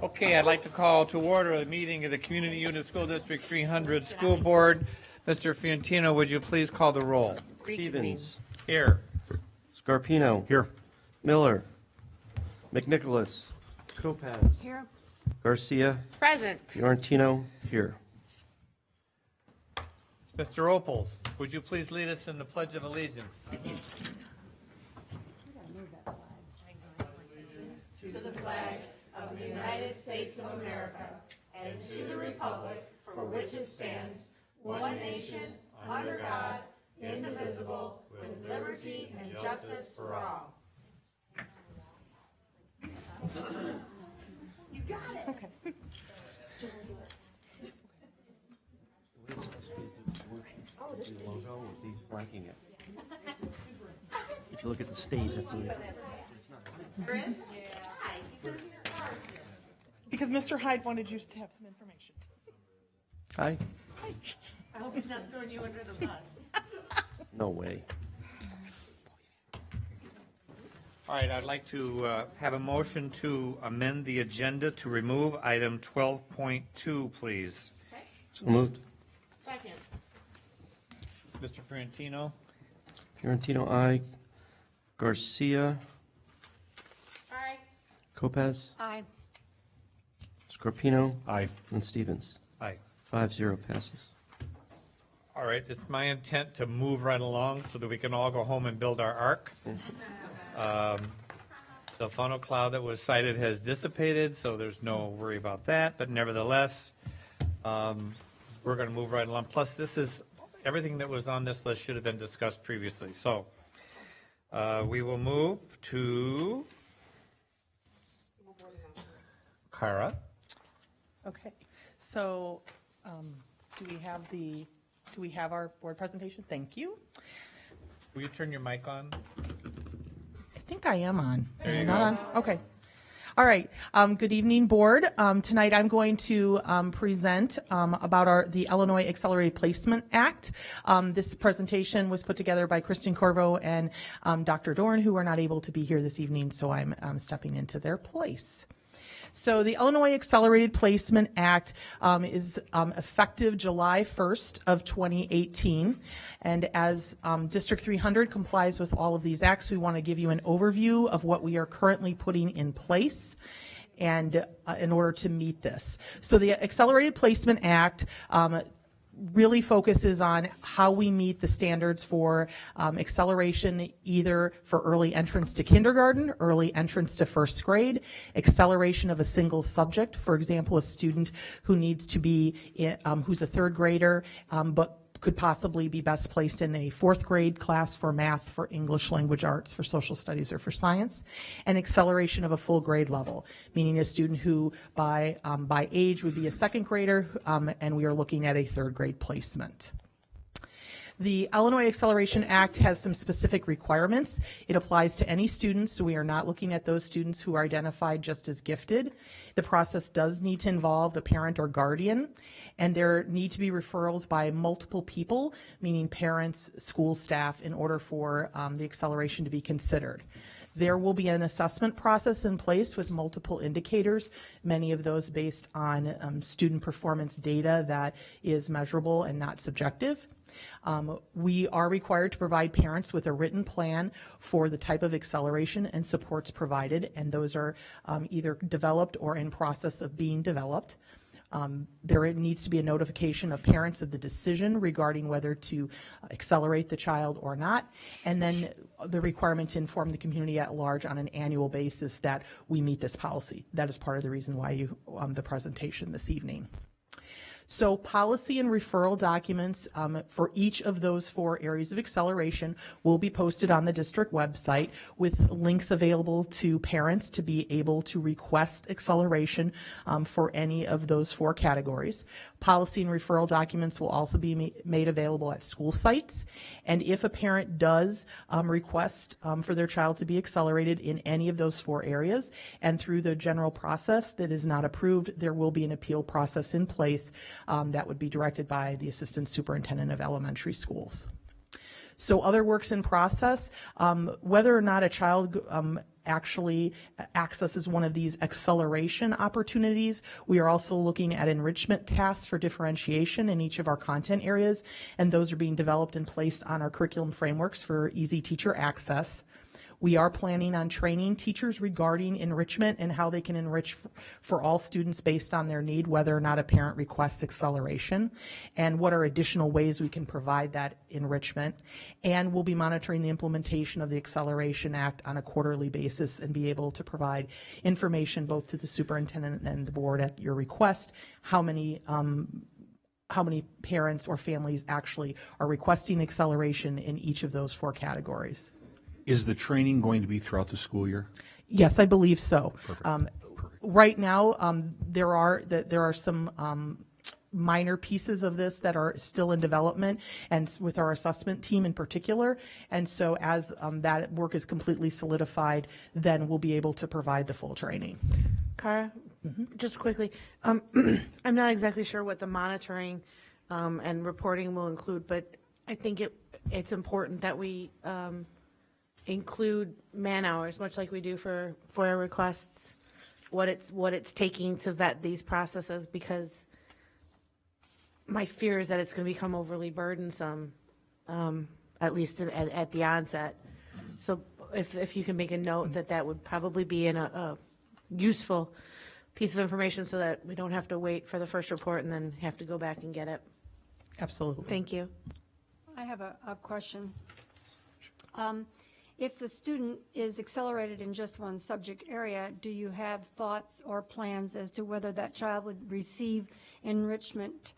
Okay, I'd like to call to order the meeting of the Community Unit School District 300 School Board. Mr. Fiorentino, would you please call the roll? Stevens. Here. Scarpino. Here. Miller. McNicholas. Kopaz. Here. Garcia. Present. Fiorentino. Here. Mr. Opals, would you please lead us in the Pledge of Allegiance? To the flag of the United States of America and to the republic for which it stands, one nation, under God, indivisible, with liberty and justice for all. You got it. Okay. Logo would be flanking it. If you look at the state, that's what Chris? Hi. Because Mr. Hyde wanted you to have some information. Hi. I hope he's not throwing you under the bus. No way. All right, I'd like to have a motion to amend the agenda to remove item 12.2, please. So moved. Second. Mr. Fiorentino? Fiorentino, aye. Garcia. Aye. Kopaz. Aye. Scarpino. Aye. And Stevens. Aye. 5-0 passes. All right, it's my intent to move right along so that we can all go home and build our ark. The funnel cloud that was cited has dissipated, so there's no worry about that. But nevertheless, we're going to move right along. Plus, this is everything that was on this list should have been discussed previously. So we will move to Kara. Okay, so do we have our board presentation? Thank you. Will you turn your mic on? I think I am on. There you Am I not go. on? Okay. All right. Good evening, board. Tonight I'm going to present about the Illinois Accelerated Placement Act. This presentation was put together by Kristen Corvo and Dr. Dorn, who are not able to be here this evening, so I'm stepping into their place. So the Illinois Accelerated Placement Act is effective July 1st of 2018. And as District 300 complies with all of these acts, we want to give you an overview of what we are currently putting in place and in order to meet this. So the Accelerated Placement Act really focuses on how we meet the standards for acceleration, either for early entrance to kindergarten, early entrance to first grade, acceleration of a single subject, for example, a student who needs to be, who's a third grader, but could possibly be best placed in a fourth grade class for math, for English language arts, for social studies, or for science, and acceleration of a full grade level, meaning a student who by age would be a second grader, and we are looking at a third grade placement. The Illinois Acceleration Act has some specific requirements. It applies to any students, so we are not looking at those students who are identified just as gifted. The process does need to involve the parent or guardian, and there need to be referrals by multiple people, meaning parents, school staff, in order for the acceleration to be considered. There will be an assessment process in place with multiple indicators, many of those based on student performance data that is measurable and not subjective. We are required to provide parents with a written plan for the type of acceleration and supports provided, and those are either developed or in process of being developed. There needs to be a notification of parents of the decision regarding whether to accelerate the child or not, and then the requirement to inform the community at large on an annual basis that we meet this policy. That is part of the reason why the presentation this evening. So policy and referral documents for each of those 4 areas of acceleration will be posted on the district website with links available to parents to be able to request acceleration for any of those 4 categories. Policy and referral documents will also be made available at school sites. And if a parent does request for their child to be accelerated in any of those 4 areas, and through the general process that is not approved, there will be an appeal process in place that would be directed by the Assistant Superintendent of Elementary Schools. So other works in process, whether or not a child actually accesses one of these acceleration opportunities. We are also looking at enrichment tasks for differentiation in each of our content areas, and those are being developed and placed on our curriculum frameworks for easy teacher access. We are planning on training teachers regarding enrichment and how they can enrich for all students based on their need, whether or not a parent requests acceleration, and what are additional ways we can provide that enrichment. And we'll be monitoring the implementation of the Acceleration Act on a quarterly basis and be able to provide information both to the superintendent and the board at your request, how many parents or families actually are requesting acceleration in each of those 4 categories. Is the training going to be throughout the school year? Yes, I believe so. Perfect. Right now, there are some minor pieces of this that are still in development, and with our assessment team in particular. And so, as that work is completely solidified, then we'll be able to provide the full training. Cara, just quickly, I'm not exactly sure what the monitoring and reporting will include, but I think it's important that we include man hours, much like we do for FOIA requests, what it's taking to vet these processes, because my fear is that it's going to become overly burdensome, at least at the onset. So if you can make a note that would probably be a useful piece of information, so that we don't have to wait for the first report and then have to go back and get it. Absolutely. Thank you. I have a question. If the student is accelerated in just one subject area, do you have thoughts or plans as to whether that child would receive enrichment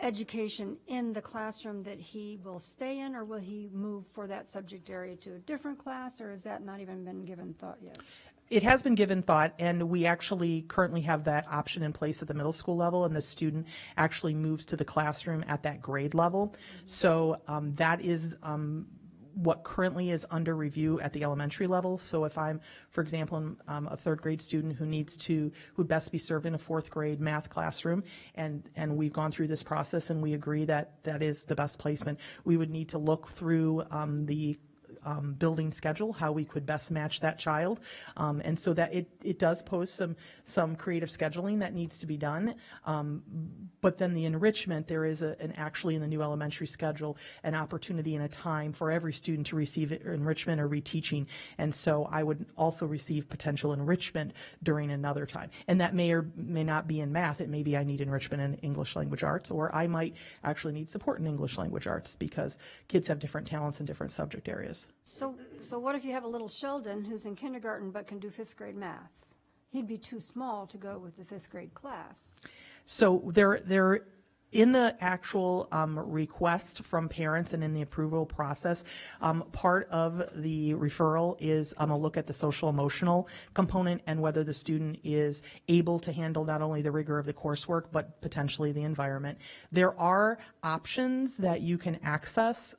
education in the classroom that he will stay in, or will he move for that subject area to a different class, or has that not even been given thought yet? It has been given thought, and we actually currently have that option in place at the middle school level, and the student actually moves to the classroom at that grade level. So that is what currently is under review at the elementary level. So if I'm, for example, a 3rd grade student who'd best be served in a 4th grade math classroom, and we've gone through this process and we agree that that is the best placement, we would need to look through the building schedule, how we could best match that child. And so that it does pose some creative scheduling that needs to be done. But then the enrichment, there is actually in the new elementary schedule, an opportunity and a time for every student to receive enrichment or reteaching. And so I would also receive potential enrichment during another time. And that may or may not be in math. It may be I need enrichment in English language arts, or I might actually need support in English language arts, because kids have different talents in different subject areas. So what if you have a little Sheldon who's in kindergarten but can do 5th grade math? He'd be too small to go with the 5th grade class. So they're in the actual request from parents and in the approval process, part of the referral is a look at the social emotional component and whether the student is able to handle not only the rigor of the coursework but potentially the environment. There are options that you can access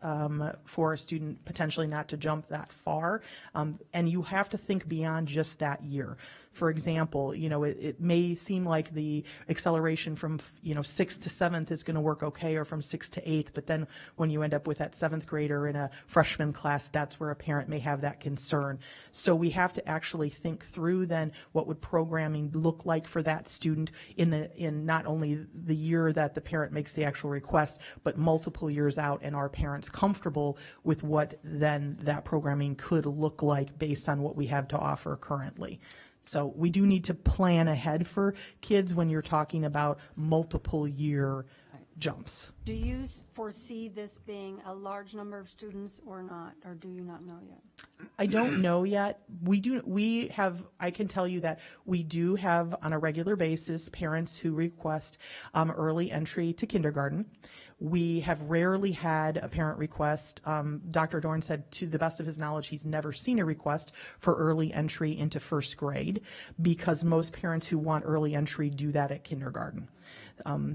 for a student potentially not to jump that far, and you have to think beyond just that year. For example, it may seem like the acceleration from 6th to 7th is going to work okay, or from 6th to 8th, but then when you end up with that 7th grader in a freshman class, that's where a parent may have that concern. So we have to actually think through then what would programming look like for that student in not only the year that the parent makes the actual request, but multiple years out, and are parents comfortable with what then that programming could look like based on what we have to offer currently. So we do need to plan ahead for kids when you're talking about multiple year jumps. do you foresee this being a large number of students or not, or do you not know yet? I don't know yet. I can tell you that we do have on a regular basis parents who request early entry to kindergarten. We have rarely had a parent request. Dr. Dorn said, to the best of his knowledge, he's never seen a request for early entry into 1st grade, because most parents who want early entry do that at kindergarten.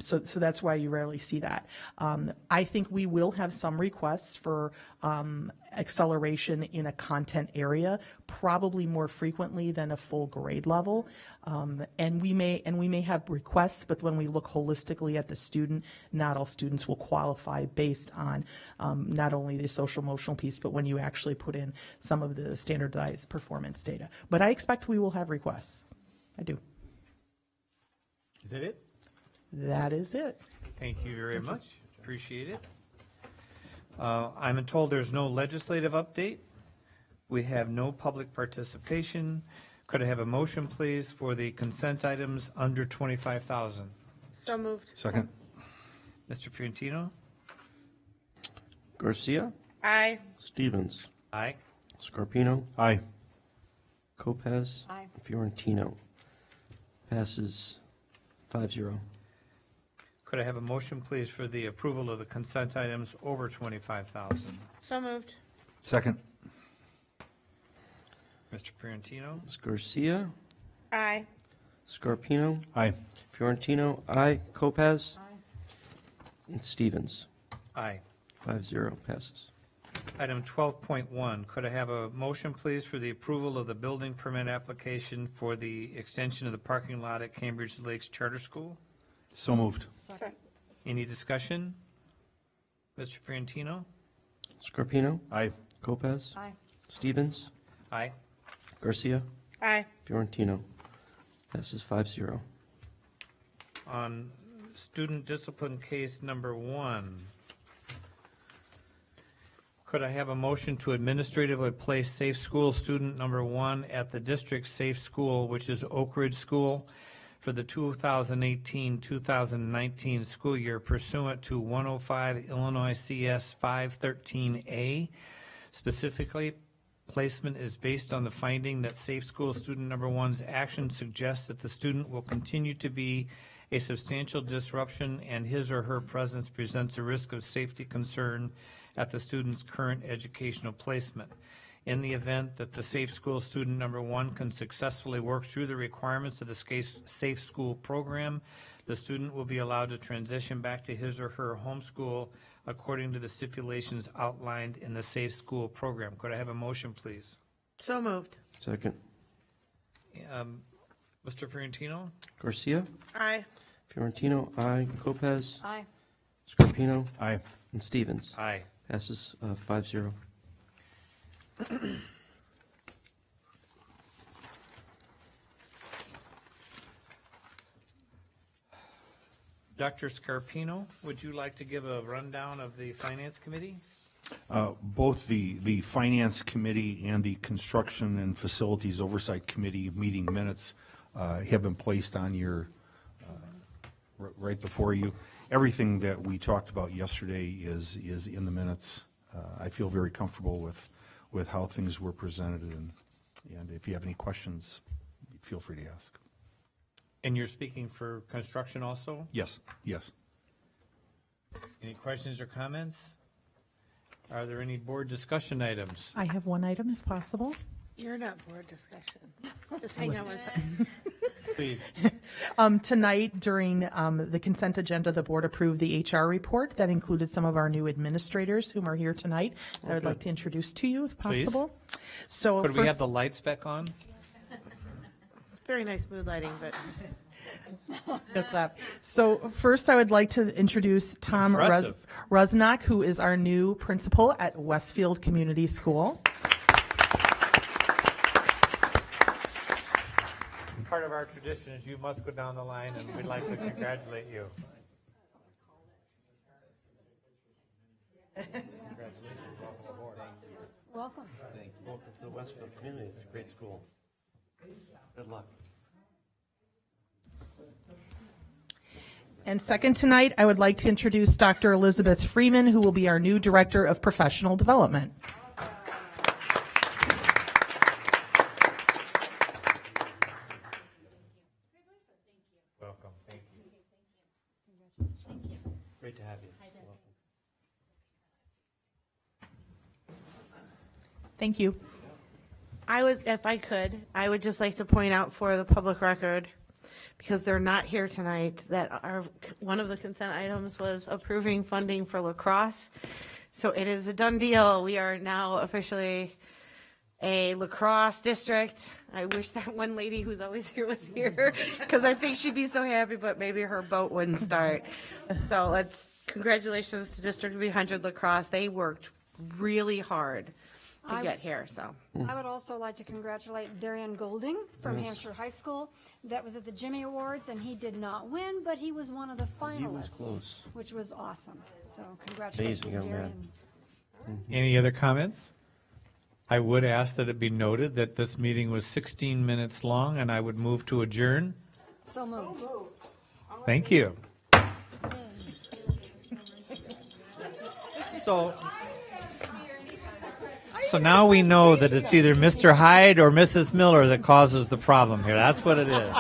So that's why you rarely see that. I think we will have some requests for acceleration in a content area, probably more frequently than a full grade level. And we may have requests, but when we look holistically at the student, not all students will qualify based on not only the social emotional piece, but when you actually put in some of the standardized performance data. But I expect we will have requests. I do. Is that it? That is it. Thank you very much. Appreciate it. I'm told there's no legislative update. We have no public participation. Could I have a motion, please, for the consent items under 25,000? So moved. Second? Mr. Fiorentino? Garcia, Aye. Stevens, Aye. Scarpino, Aye. Lopez, Aye. Fiorentino. Passes 5-0. Could I have a motion, please, for the approval of the consent items over 25,000? So moved. Second? Mr. Fiorentino? Garcia, Aye. Scarpino, Aye. Fiorentino, aye. Lopez, and Stevens. Aye. 5-0 passes. Item 12.1, could I have a motion, please, for the approval of the building permit application for the extension of the parking lot at Cambridge Lakes Charter School? So moved. Any discussion? Mr. Fiorentino? Scarpino, Aye. Lopez, Aye. Stevens, Aye. Garcia, Aye. Fiorentino. Passes 5-0. On student discipline case number 1, could I have a motion to administratively place safe school student number 1 at the district safe school, which is Oak Ridge School, for the 2018-2019 school year pursuant to 105 Illinois CS 513A? Specifically, placement is based on the finding that safe school student number 1's action suggests that the student will continue to be a substantial disruption and his or her presence presents a risk of safety concern at the student's current educational placement. In the event that the safe school student number 1 can successfully work through the requirements of the safe school program, the student will be allowed to transition back to his or her home school according to the stipulations outlined in the safe school program. Could I have a motion, please? So moved. Second. Mr. Fiorentino? Garcia, Aye. Fiorentino, aye. Lopez, Aye. Scarpino, Aye. and Stevens. Aye. Passes 5-0. Dr. Scarpino, would you like to give a rundown of the Finance Committee? Both the Finance Committee and the Construction and Facilities Oversight Committee meeting minutes have been placed on your, right before you. Everything that we talked about yesterday is in the minutes. I feel very comfortable with how things were presented, and if you have any questions, feel free to ask. And you're speaking for construction also? Yes, yes. Any questions or comments? Are there any board discussion items? I have one item if possible. You're not board discussion. Just hang on one second. Please. Tonight, during the consent agenda, the board approved the HR report that included some of our new administrators whom are here tonight that I would like to introduce to you if Please. possible. So Could we have the lights back on? Very nice mood lighting, but No clap. So first, I would like to introduce Tom Impressive. Rusnak, who is our new principal at Westfield Community School. Part of our tradition is you must go down the line, and we'd like to congratulate you. Congratulations, welcome aboard. Welcome. Welcome to the Westfield community. It's a great school. Good luck. And second tonight, I would like to introduce Dr. Elizabeth Freeman, who will be our new Director of Professional Development. Welcome. Thank you. Great to have you. Welcome. Thank you. I would, if I could, I would just like to point out for the public record because they're not here tonight, that are, one of the consent items was approving funding for lacrosse. So it is a done deal. We are now officially a lacrosse district. I wish that one lady who's always here was here, because I think she'd be so happy, but maybe her boat wouldn't start. So congratulations to District 300 Lacrosse. They worked really hard to get here, so. I would also like to congratulate Darian Golding from Hampshire High School. That was at the Jimmy Awards, and he did not win, but he was one of the finalists, close. which was awesome. So congratulations, Amazing young man. Darian. Any other comments? I would ask that it be noted that this meeting was 16 minutes long, and I would move to adjourn. So moved. Thank you. So now we know that it's either Mr. Hyde or Mrs. Miller that causes the problem here. That's what it is.